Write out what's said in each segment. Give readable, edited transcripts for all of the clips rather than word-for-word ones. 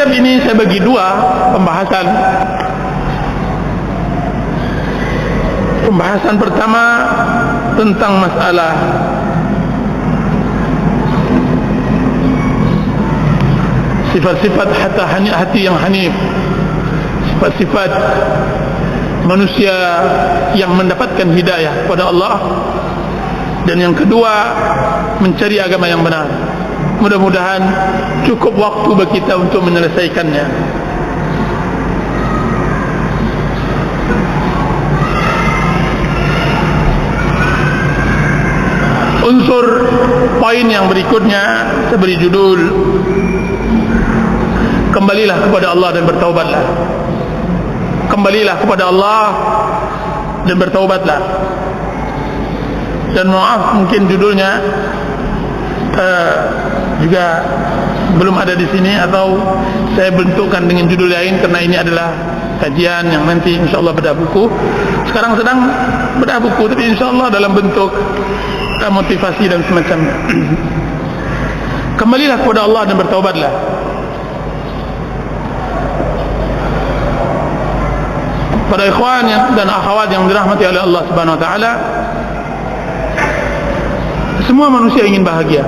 kitab ini saya bagi dua pembahasan. Pembahasan pertama tentang masalah sifat-sifat hati yang hanif, sifat-sifat manusia yang mendapatkan hidayah kepada Allah. Dan yang kedua, mencari agama yang benar. Mudah-mudahan cukup waktu bagi kita untuk menyelesaikannya. Unsur poin yang berikutnya saya beri judul, kembalilah kepada Allah dan bertaubatlah. Kembalilah kepada Allah dan bertaubatlah. Dan maaf, mungkin judulnya juga belum ada di sini, atau saya bentukkan dengan judul lain, karena ini adalah kajian yang nanti insyaallah bedah buku. Sekarang sedang bedah buku, tapi insyaallah dalam bentuk motivasi dan semacamnya. Kembalilah kepada Allah dan bertaubatlah. Para ikhwan dan akhwat yang dirahmati oleh Allah Subhanahu wa taala, semua manusia ingin bahagia.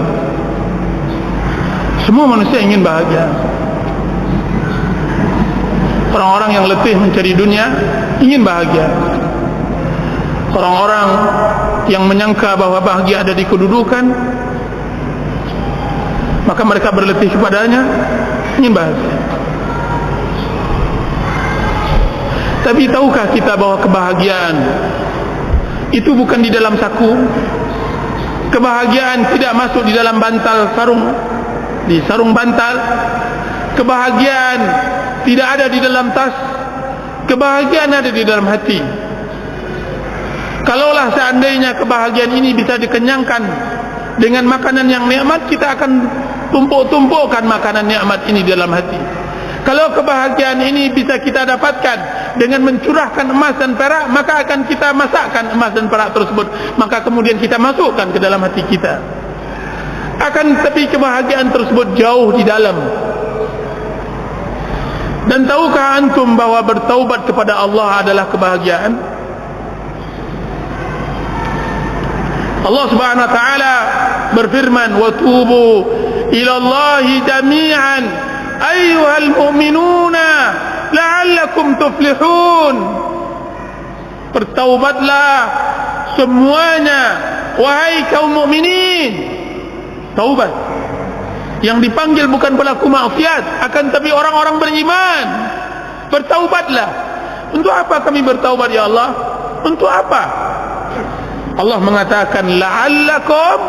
Semua manusia ingin bahagia. Orang-orang yang letih mencari dunia ingin bahagia. Orang-orang yang menyangka bahwa bahagia ada di kedudukan, maka mereka berletih kepadanya, ingin bahagia. Tapi tahukah kita bahwa kebahagiaan itu bukan di dalam saku? Kebahagiaan tidak masuk di dalam bantal sarung, di sarung bantal. Kebahagiaan tidak ada di dalam tas. Kebahagiaan ada di dalam hati. Kalaulah seandainya kebahagiaan ini bisa dikenyangkan dengan makanan yang nikmat, kita akan tumpuk-tumpukkan makanan nikmat ini dalam hati. Kalau kebahagiaan ini bisa kita dapatkan dengan mencurahkan emas dan perak, maka akan kita masakkan emas dan perak tersebut, maka kemudian kita masukkan ke dalam hati kita. Akan tetapi kebahagiaan tersebut jauh di dalam. Dan tahukah antum bahwa bertaubat kepada Allah adalah kebahagiaan? Allah Subhanahu wa taala berfirman, "Wa tubu ila Allahi jami'an ayyuhal mu'minuna la'allakum tuflihun." Bertaubatlah semuanya wahai kaum mukminin. Taubat yang dipanggil bukan pelaku maksiat, akan tapi orang-orang beriman. Bertaubatlah. Untuk apa kami bertaubat ya Allah? Untuk apa? Allah mengatakan la'allakum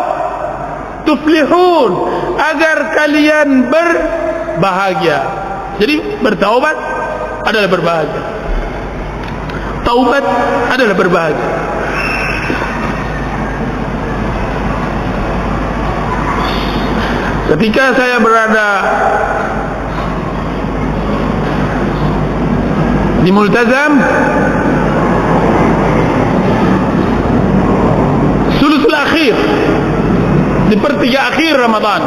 tuflihun, agar kalian berbahagia. Jadi bertaubat adalah berbahagia. Taubat adalah berbahagia. Ketika saya berada di Multazam, sulusul akhir, di pertiga akhir Ramadan,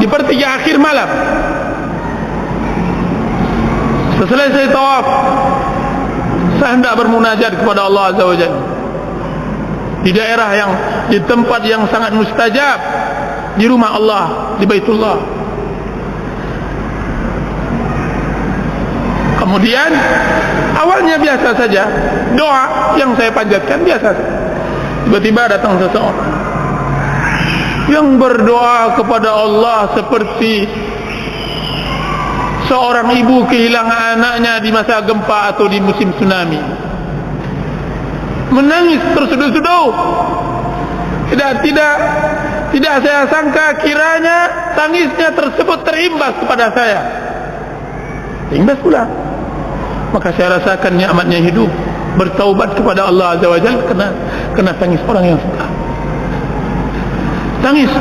di pertiga akhir malam, setelah saya tawaf, saya hendak bermunajat kepada Allah Azza wa Jalla di daerah yang, di tempat yang sangat mustajab, di rumah Allah, di Baitullah. Kemudian awalnya biasa saja, doa yang saya panjatkan biasa saja. Tiba-tiba datang seseorang yang berdoa kepada Allah seperti seorang ibu kehilangan anaknya di masa gempa atau di musim tsunami. Menangis terseduh-seduh. Tidak saya sangka kiranya tangisnya tersebut terimbas kepada saya. Terimbas pula. Maka saya rasakan nikmatnya hidup. Bertaubat kepada Allah Azza wa Jalla kena tangis orang yang suka. Tangis.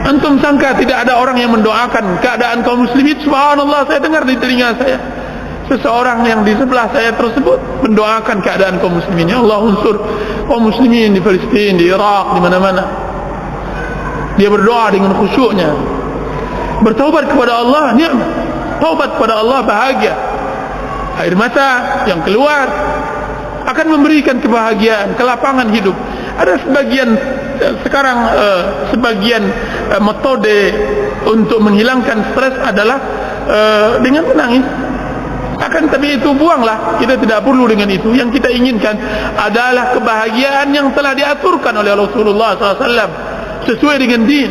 Antum sangka tidak ada orang yang mendoakan keadaan kaum muslimin? Subhanallah, saya dengar di telinga saya seseorang yang di sebelah saya tersebut mendoakan keadaan kaum muslimin. Ya Allah, unsur kaum muslimin di Palestina, di Irak, di mana-mana. Dia berdoa dengan khusyuknya. Bertaubat kepada Allah nikmat, taubat kepada Allah bahagia. Air mata yang keluar akan memberikan kebahagiaan, kelapangan hidup. Ada sebagian sekarang sebagian metode untuk menghilangkan stres adalah dengan menangis. Akan tapi itu buanglah, kita tidak perlu dengan itu. Yang kita inginkan adalah kebahagiaan yang telah diaturkan oleh Rasulullah SAW sesuai dengan din.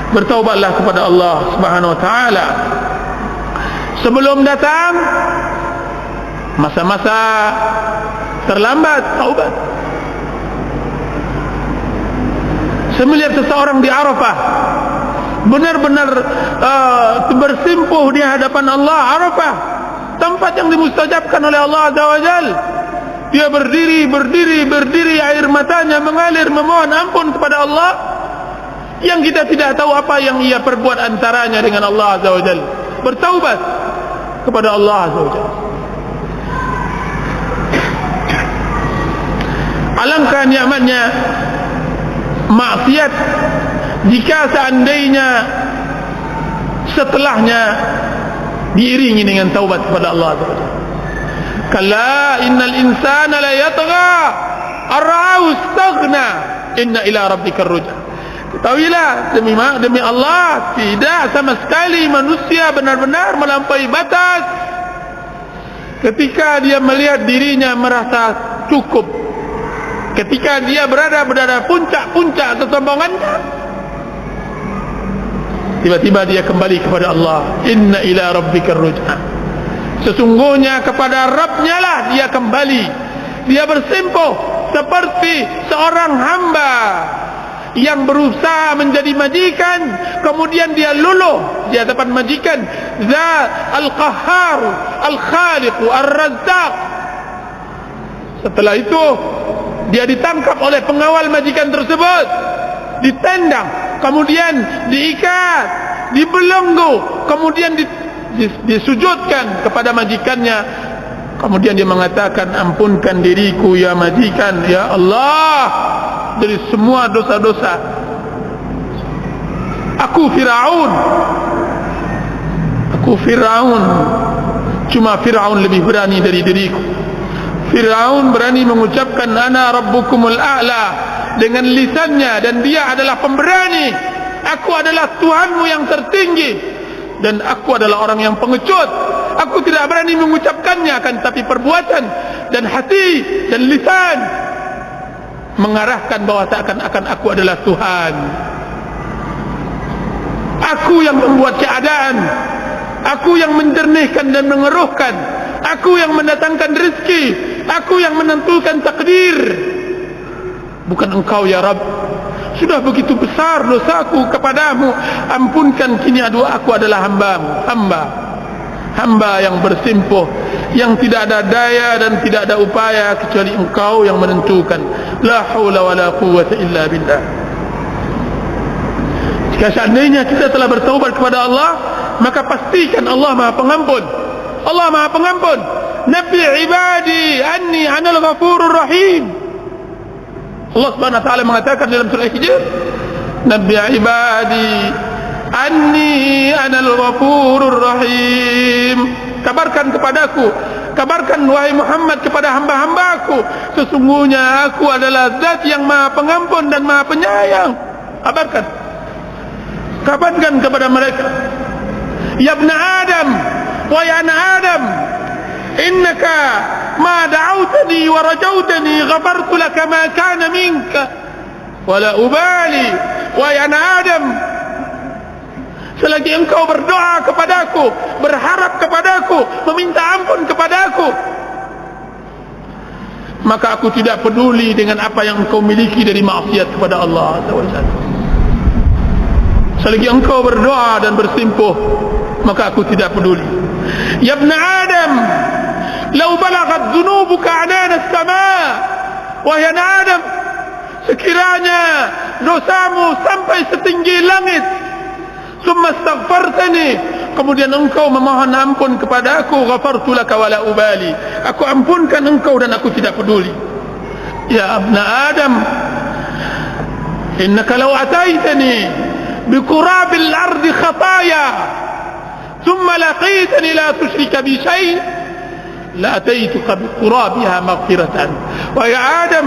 Bertaubatlah kepada Allah Subhanahu Wa Taala sebelum datang masa-masa terlambat taubat. Saya melihat seseorang di Arafah benar-benar bersimpuh di hadapan Allah. Arafah, tempat yang dimustajabkan oleh Allah Azza wa Jalla. Dia berdiri, air matanya mengalir memohon ampun kepada Allah, yang kita tidak tahu apa yang ia perbuat antaranya dengan Allah Azza wa Jalla. Bertaubat kepada Allah Azza wa Jalla. Alangkah nikmatnya maksiat jika seandainya setelahnya diiringi dengan taubat kepada Allah Azza wa Jalla. Kalla innal insana la yatgha ar-ra'ahu istaghna inna ila rabbika ar-ruj'a. Ketahuilah demi Allah, tidak sama sekali manusia benar-benar melampaui batas ketika dia melihat dirinya merasa cukup, ketika dia berada puncak-puncak kesombongannya, tiba-tiba dia kembali kepada Allah. Inna ila rabbika ar-ruj'a. Sesungguhnya kepada Rabbnya lah dia kembali. Dia bersimpuh seperti seorang hamba yang berusaha menjadi majikan, kemudian dia luluh di hadapan majikan. Zat al-Qahhar, al-Khaliq, ar-Razzaq. Setelah itu dia ditangkap oleh pengawal majikan tersebut, ditendang, kemudian diikat, dibelenggu, kemudian disujudkan kepada majikannya. Kemudian dia mengatakan, ampunkan diriku ya majikan, ya Allah, dari semua dosa-dosa. Aku Fir'aun, cuma Fir'aun lebih berani dari diriku. Fir'aun berani mengucapkan ana rabbukumul a'la dengan lisannya, dan dia adalah pemberani. Aku adalah Tuhanmu yang tertinggi, dan aku adalah orang yang pengecut. Aku tidak berani mengucapkannya, akan tapi perbuatan dan hati dan lisan mengarahkan bahwa seakan-akan aku adalah Tuhan. Aku yang membuat keadaan, aku yang menjernihkan dan mengeruhkan, aku yang mendatangkan rezeki, aku yang menentukan takdir, bukan engkau ya Rabb. Sudah begitu besar dosaku kepadamu, ampunkan. Kini aku adalah hamba yang bersimpuh, yang tidak ada daya dan tidak ada upaya kecuali engkau yang menentukan. La haula wa la quwwata illa billah. Jika seandainya kita telah bertaubat kepada Allah, maka pastikan Allah Maha Pengampun. Allah Maha Pengampun. Nabi ibadi anni anal ghafurur rahim. Allah Subhanahu wa taala mengatakan dalam surah Hijr, Nabi ibadi anni anal ghafurur rahim. Kabarkan kepadaku, kabarkan wahai Muhammad kepada hamba-hambaku, sesungguhnya aku adalah zat yang Maha Pengampun dan Maha Penyayang. Kabarkan kepada mereka. Ya ibn Adam, wahai anak Adam, innaka ma da'awtani wa rajautani ghafartu laka ma kana minka wala ubali. Wahai anak Adam, selagi engkau berdoa kepadaku, berharap kepadaku, meminta ampun kepadaku, maka aku tidak peduli dengan apa yang engkau miliki dari maksiat kepada Allah SWT. Selagi engkau berdoa dan bersimpuh, maka aku tidak peduli. Ya ibn Adam, law balagat dhunubuka anana as-sama'. Wahai anak Adam, sekiranya dosamu sampai setinggi langit, summa astaghfartani, kemudian engkau memohon ampun kepada aku, ghafartu laka wala ubali, aku ampunkan engkau dan aku tidak peduli. Ya ibn Adam, innaka law ataitani biqurabil ardi khataya thumma laqitani la tusyrika bi syai' la ataituka biqurabiha maghfiratan. Wahai Adam,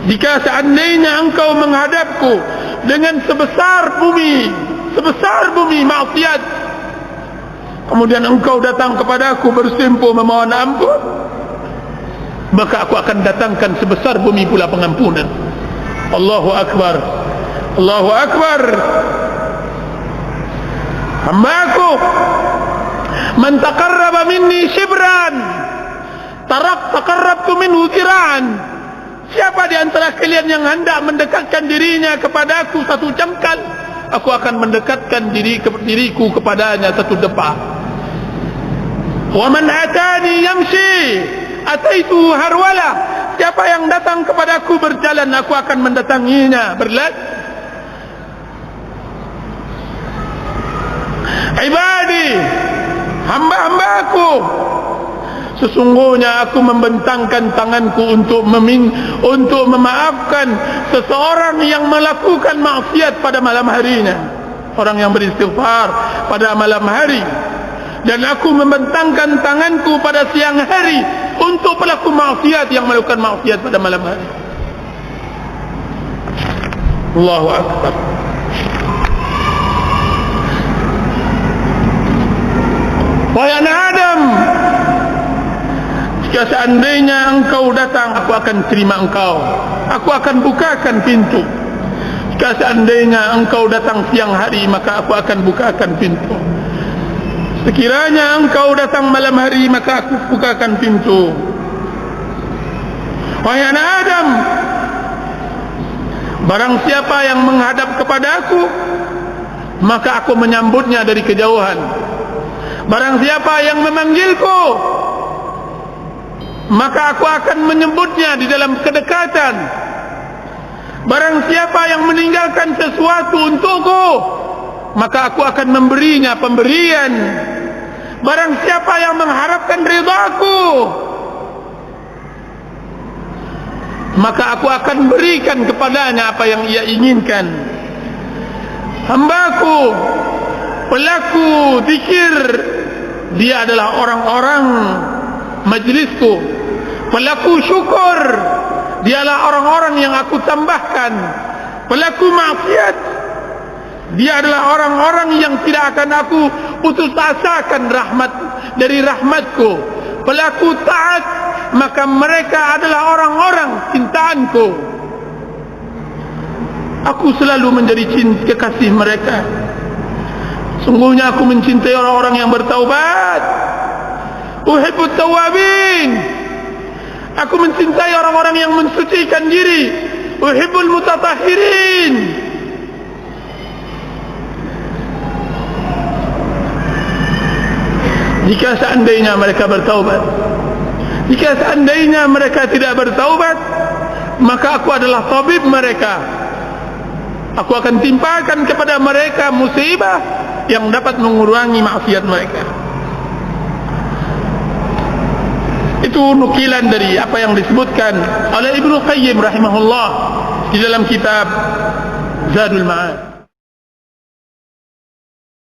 jika seandainya engkau menghadapku dengan sebesar bumi maksiat, kemudian engkau datang kepadaku bersimpuh memohon ampun, maka aku akan datangkan sebesar bumi pula pengampunan. Allahu Akbar, Allahu Akbar. Hambaku, man taqarraba minni shibran taqarrabtu minhu zira'an. Siapa di antara kalian yang hendak mendekatkan dirinya kepadaku satu jengkal, aku akan mendekatkan diriku kepadanya satu depa. Wa man atani yamshi ataitu harwala. Siapa yang datang kepadaku berjalan, aku akan mendatanginya berlari. Ibadi, hamba-hambaku, sesungguhnya aku membentangkan tanganku untuk memaafkan seseorang yang melakukan maksiat pada malam harinya, orang yang beristighfar pada malam hari, dan aku membentangkan tanganku pada siang hari untuk pelaku maksiat yang melakukan maksiat pada malam hari. Allahu Akbar. Wahai anak Adam, jika seandainya engkau datang, aku akan terima engkau, aku akan bukakan pintu. Jika seandainya engkau datang siang hari, maka aku akan bukakan pintu. Sekiranya engkau datang malam hari, maka aku bukakan pintu. Wahai anak Adam, barang siapa yang menghadap kepada aku, maka aku menyambutnya dari kejauhan. Barang siapa yang memanggilku, maka aku akan menyebutnya di dalam kedekatan. Barang siapa yang meninggalkan sesuatu untukku, maka aku akan memberinya pemberian. Barang siapa yang mengharapkan ridhaku, maka aku akan berikan kepadanya apa yang ia inginkan. Hambaku, pelaku zikir, dia adalah orang-orang majlisku. Pelaku syukur, dialah orang-orang yang aku tambahkan. Pelaku maksiat, dia adalah orang-orang yang tidak akan aku putus asakan dari rahmatku. Pelaku taat, maka mereka adalah orang-orang cintaanku. Aku selalu menjadi kekasih mereka. Sungguhnya aku mencintai orang-orang yang bertaubat. Uhibbut tawabin. Aku mencintai orang-orang yang mensucikan diri. Uhibbul mutatahhirin. Jika seandainya mereka bertaubat, jika seandainya mereka tidak bertaubat, maka aku adalah tabib mereka. Aku akan timpakan kepada mereka musibah yang dapat mengurangi maksiat mereka. Itu nukilan dari apa yang disebutkan oleh Ibnu Qayyim rahimahullah di dalam kitab Zadul Ma'ad.